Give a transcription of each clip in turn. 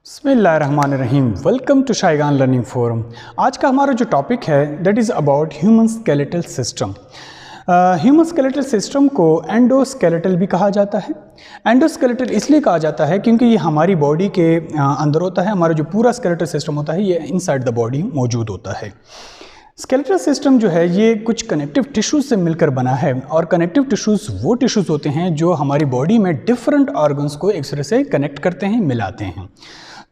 बिस्मिल्लाहिर्रहमानिर्रहीम। Welcome to Shaigan learning forum. आज का हमारा जो टॉपिक है that is about human skeletal system. Human skeletal system को एंडोस्केलेटल भी कहा जाता है। एंडोस्केलेटल इसलिए कहा जाता है क्योंकि ये हमारी बॉडी के अंदर होता है। हमारा जो पूरा स्केलेटल सिस्टम होता है ये इनसाइड द बॉडी मौजूद होता है। स्केलेटल सिस्टम जो है ये कुछ कनेक्टिव टिश्यूज़ से मिलकर बना है और कनेक्टिव टिश्यूज़ वो टिश्यूज़ होते हैं जो हमारी बॉडी में डिफरेंट ऑर्गन्स को एक दूसरे से कनेक्ट करते हैं, मिलाते हैं।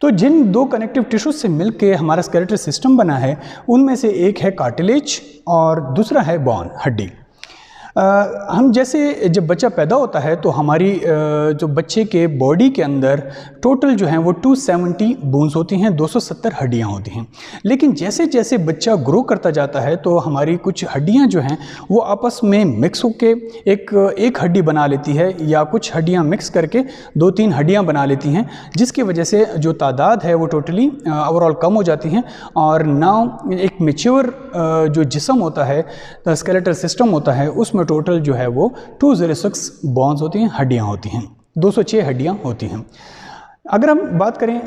तो जिन दो कनेक्टिव टिश्यूज़ से मिलकर हमारा स्केलेटल सिस्टम बना है उनमें से एक है कार्टिलेज और दूसरा है बोन, हड्डी। हम जैसे जब बच्चा पैदा होता है तो हमारी जो बच्चे के बॉडी के अंदर टोटल जो है वो 270 बोन्स होती हैं, 270 हड्डियां होती हैं। लेकिन जैसे जैसे बच्चा ग्रो करता जाता है तो हमारी कुछ हड्डियां जो हैं वो आपस में मिक्स होके एक हड्डी बना लेती है या कुछ हड्डियां मिक्स करके 2-3 हड्डियां बना लेती हैं, जिसकी वजह से जो तादाद है वो टोटली ओवरऑल कम हो जाती हैं। और नाउ एक मैच्योर जो जिस्म होता है, स्केलेटल सिस्टम होता है, उसमें टोटल जो है वो 206 बोन्स होती हैं, हड्डियां होती हैं, 206 हड्डियां होती हैं। अगर हम बात करें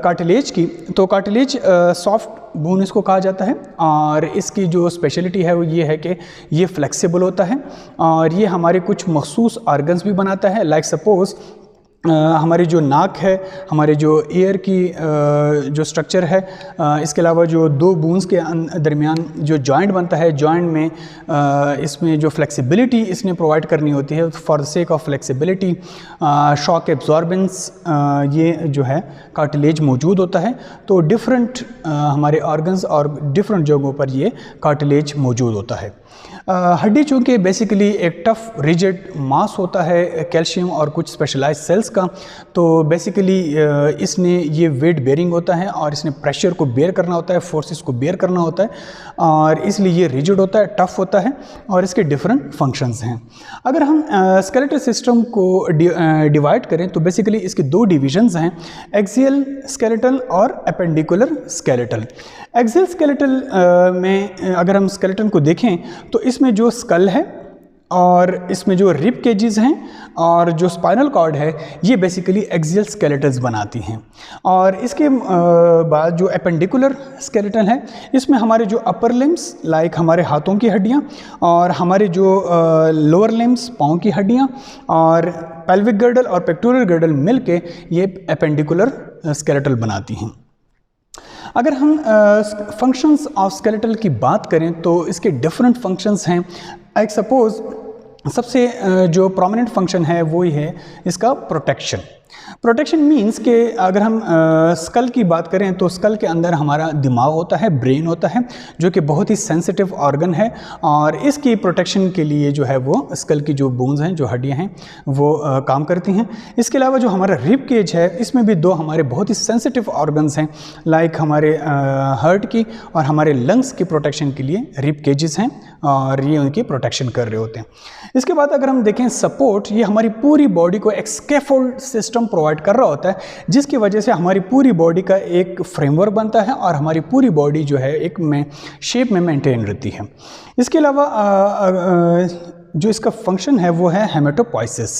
कार्टिलेज की तो कार्टिलेज सॉफ्ट बोन इसको कहा जाता है और इसकी जो स्पेशलिटी है वो ये है कि ये फ्लेक्सिबल होता है और ये हमारे कुछ मखसूस ऑर्गन्स भी बनाता है। लाइक सपोज़ हमारी जो नाक है, हमारे जो एयर की जो स्ट्रक्चर है, इसके अलावा जो दो बोन्स के दरमियान जो जॉइंट बनता है, जॉइंट में इसमें जो फ्लेक्सिबिलिटी इसने प्रोवाइड करनी होती है for the sake of flexibility, shock absorbance, ये जो है कार्टिलेज मौजूद होता है। तो डिफरेंट हमारे ऑर्गन्स और डिफरेंट जगहों पर ये कार्टिलेज मौजूद होता है। हड्डी चूँकि बेसिकली एक टफ रिजिड मास होता है कैल्शियम और कुछ स्पेशलाइज सेल्स का, तो बेसिकली इसने ये वेट बेयरिंग होता है और इसने प्रेशर को बेयर करना होता है, फोर्सेस को बेयर करना होता है और इसलिए ये रिजिड होता है, टफ होता है और इसके डिफरेंट फंक्शंस हैं। अगर हम स्केलेटल सिस्टम को डिवाइड करें तो बेसिकली इसके दो डिविजन्स हैं, एक्सियल स्केलेटल और एपेंडिकुलर स्केलेटल। एक्सियल स्केलेटल में अगर हम स्केलेटन को देखें तो इसमें जो स्कल है और इसमें जो रिब केजेस हैं और जो स्पाइनल कॉर्ड है ये बेसिकली एक्सियल स्केलेटल्स बनाती हैं। और इसके बाद जो एपेंडिकुलर स्केलेटल है इसमें हमारे जो अपर लिम्स लाइक हमारे हाथों की हड्डियां और हमारे जो लोअर लिम्स पाँव की हड्डियां और पेल्विक गर्डल और पेक्टोरल गर्डल मिलके ये एपेंडिकुलर स्केलेटल बनाती हैं। अगर हम फंक्शंस ऑफ स्केलेटल की बात करें तो इसके डिफरेंट फंक्शंस हैं। एक सपोज़ सबसे जो प्रोमिनेंट फंक्शन है वो ही है इसका प्रोटेक्शन। प्रोटेक्शन मीन्स कि अगर हम स्कल की बात करें तो स्कल के अंदर हमारा दिमाग होता है, ब्रेन होता है, जो कि बहुत ही सेंसिटिव ऑर्गन है और इसकी प्रोटेक्शन के लिए जो है वो स्कल की जो बोन्स हैं, जो हड्डियां हैं, वो काम करती हैं। इसके अलावा जो हमारा रिब केज है इसमें भी दो हमारे बहुत ही सेंसिटिव ऑर्गन्स हैं, लाइक हमारे हार्ट की और हमारे लंग्स की प्रोटेक्शन के लिए रिब केजेस हैं और ये उनकी प्रोटेक्शन कर रहे होते हैं। इसके बाद अगर हम देखें सपोर्ट, ये हमारी पूरी बॉडी को एक स्कैफोल्ड सिस्टम प्रोवाइड कर रहा होता है, जिसकी वजह से हमारी पूरी बॉडी का एक फ्रेमवर्क बनता है और हमारी पूरी बॉडी जो है एक शेप में मेंटेन रहती है। इसके अलावा जो इसका फंक्शन है वो है हेमेटोपोइसिस।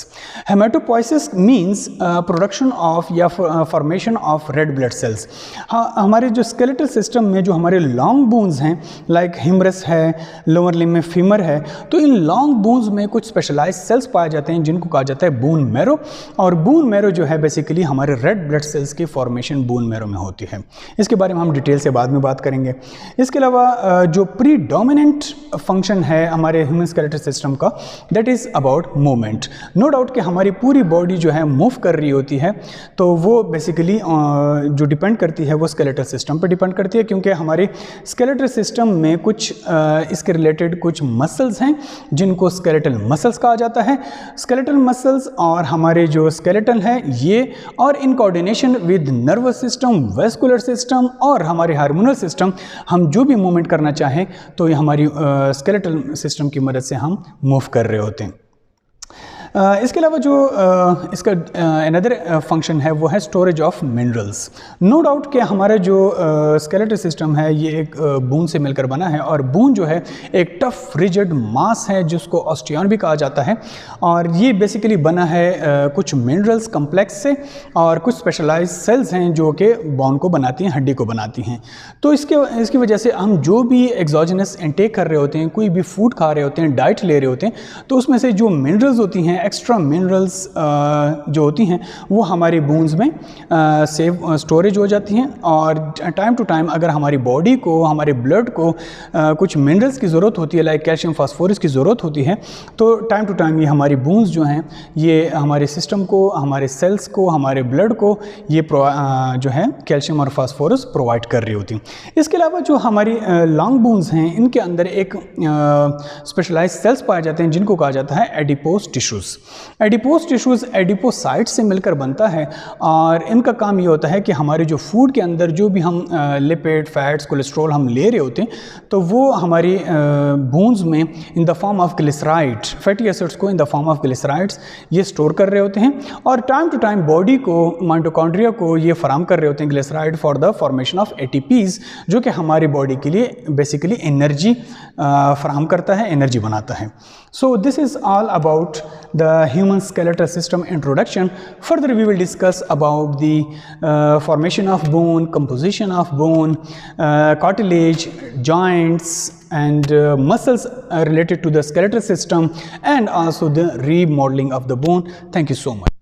हेमेटोपोइसिस मींस प्रोडक्शन ऑफ या formation of red blood cells. हाँ, हमारे जो स्केलेटल सिस्टम में जो हमारे लॉन्ग बोन्स हैं लाइक हिमरस है, लोअर लिम्ब में फीमर है, तो इन लॉन्ग बोन्स में कुछ स्पेशलाइज सेल्स पाए जाते हैं जिनको कहा जाता है बोन मैरो। और बोन मैरो जो है बेसिकली हमारे रेड ब्लड सेल्स की फॉर्मेशन बोन मैरो में होती है। इसके बारे में हम डिटेल से बाद में बात करेंगे। इसके अलावा जो प्रीडोमिनेंट फंक्शन है हमारे ह्यूमन स्केलेटल सिस्टम का, that is about movement. No doubt कि हमारी पूरी बॉडी जो है मूव कर रही होती है, तो वो बेसिकली जो डिपेंड करती है वो स्केलेटल सिस्टम पर डिपेंड करती है, क्योंकि हमारे स्केलेटल सिस्टम में कुछ इसके रिलेटेड कुछ मसल्स हैं जिनको स्केलेटल मसल्स कहा जाता है। स्केलेटल मसल्स और हमारे जो स्केलेटन है ये और in coordination with nervous system, vascular system और हमारे हार्मोनल सिस्टम, हम जो भी मूवमेंट करना चाहें तो ये हमारी स्केलेटल सिस्टम की मदद से हम मूव कर रहे होते हैं। इसके अलावा जो इसका अनदर फंक्शन है वो है storage of minerals. No doubt कि हमारा जो स्केलेटल सिस्टम है ये एक बून से मिलकर बना है, और बून जो है एक टफ रिजिड मास है जिसको ऑस्टियन भी कहा जाता है, और ये बेसिकली बना है कुछ मिनरल्स कम्प्लेक्स से और कुछ स्पेशलाइज्ड सेल्स हैं जो कि बोन को बनाती हैं, हड्डी को बनाती हैं। तो इसकी वजह से हम जो भी एक्सोजेनस इनटेक कर रहे होते हैं, कोई भी फूड खा रहे होते हैं, डाइट ले रहे होते हैं, तो उसमें से जो मिनरल्स होती हैं, एक्स्ट्रा मिनरल्स जो होती हैं वो हमारी बोन्स में सेव स्टोरेज हो जाती हैं। और टाइम टू टाइम अगर हमारी बॉडी को, हमारे ब्लड को कुछ मिनरल्स की ज़रूरत होती है, लाइक कैल्शियम फास्फोरस की ज़रूरत होती है, तो टाइम टू टाइम ये हमारी बोन्स जो हैं ये हमारे सिस्टम को, हमारे सेल्स को, हमारे ब्लड को ये जो है कैल्शियम और फास्फोरस प्रोवाइड कर रही होती हैं। इसके अलावा जो हमारी लॉन्ग बोन्स हैं इनके अंदर एक स्पेशलाइज्ड सेल्स पाए जाते हैं जिनको कहा जाता है adipose tissues. Adipose tissues adipocyte से मिलकर बनता है, और इनका काम ये होता है कि हमारे जो फूड के अंदर जो भी हम लिपिड, फैट्स, कोलेस्ट्रॉल हम ले रहे होते हैं, तो वो हमारी बोन्स में in the form of glyceride, fatty acids को in the form of glycerides ये स्टोर कर रहे होते हैं, और टाइम टू टाइम बॉडी को, माइटोकॉन्ड्रिया को ये फराम कर रहे होते हैं glyceride for the formation of ATPs, जो कि हमारी बॉडी के लिए बेसिकली एनर्जी फराम करता है, एनर्जी बनाता है। So this is all about the human skeletal system introduction. Further we will discuss about the formation of bone, composition of bone, cartilage, joints and muscles related to the skeletal system, and also the remodeling of the bone. Thank you so much.